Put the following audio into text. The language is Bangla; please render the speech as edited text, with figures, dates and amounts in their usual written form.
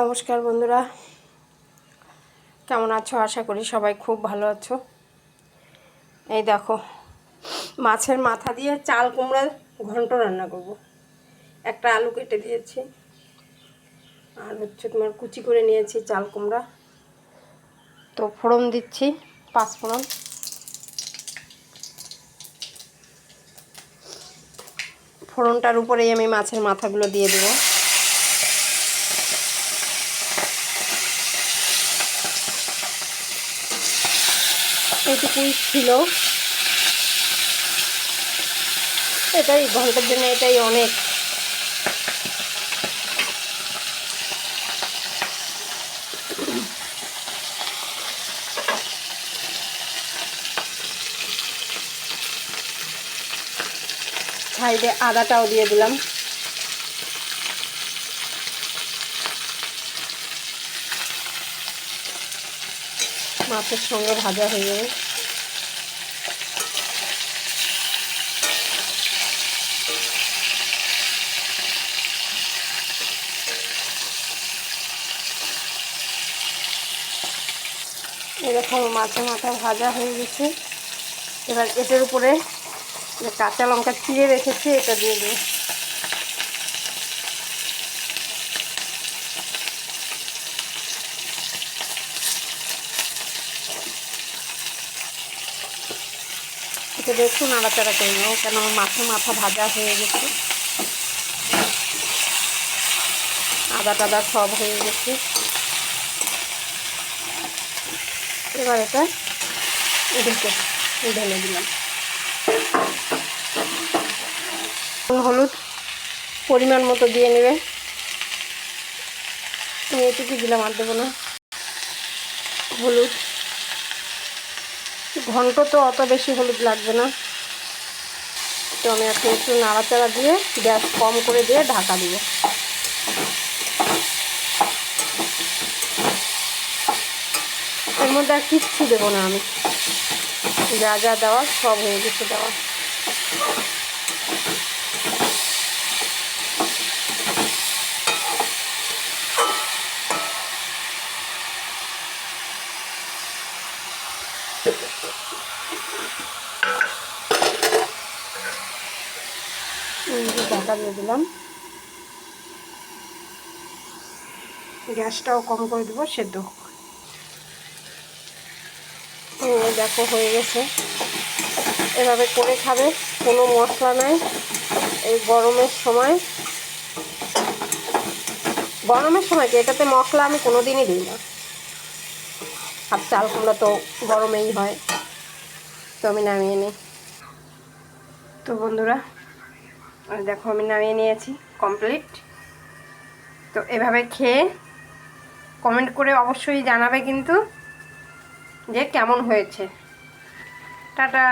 নমস্কার বন্ধুরা, কেমন আছো? আশা করি সবাই খুব ভালো আছো। এই দেখো, মাছের মাথা দিয়ে চাল কুমড়ার ঘন্ট রান্না করব। একটা আলু কেটে দিয়েছি, আর তোমার কুচি করে নিয়েছি চাল কুমড়া। তো ফোড়ন দিচ্ছি, 5 ফোড়ন। ফোড়নটার উপরেই আমি মাছের মাথাগুলো দিয়ে দেবো। এইটুকুই ছিল, এটাই ঘন্টার জন্য এটাই অনেক। সাইডে আদাটাও দিয়ে দিলাম। মাছের সঙ্গে ভাজা হয়ে যাবে। এরকম মাছের মাথা ভাজা হয়ে গেছে। এবার এটার উপরে কাঁচা লঙ্কা চিড়ে রেখেছি, এটা দিয়ে দিই। এটা একটু নাড়াচাড়া করে নেব, কেন মাছের মাথা ভাজা হয়ে গেছে, আদা টাদা সব হয়ে গেছে। এবার এটা ঢেলে দিলাম। হলুদ পরিমাণ মতো দিয়ে নেবে। আমি এটুকু দিলাম, আর দেবো না। হলুদ, ঘন্ট তো অত বেশি হলুদ লাগবে না। তো আমি এখন একটু নাড়াচাড়া দিয়ে গ্যাস কম করে দিয়ে ঢাকা দিব। এর মধ্যে আর কিচ্ছু দেবো না, আমি যা যা দেওয়ার সব হয়ে গেছে দেওয়া। ঢাকা দিয়ে দিলাম, গ্যাসটাও কম করে দেবো, সেদ্ধ। দেখো হয়ে গেছে। এভাবে করে খাবে, কোনো মশলা নাই। এই গরমের সময় কি এটাতে মশলা আমি কোনো দিনই দিই না। আর চাল কুমড়া তো গরমেই হয়। তো আমি নামিয়ে নিই। তো বন্ধুরা দেখো, আমি নামিয়ে নিয়েছি, কমপ্লিট। তো এভাবে খেয়ে কমেন্ট করে অবশ্যই জানাবে কিন্তু যে কেমন হয়েছে। টাটা।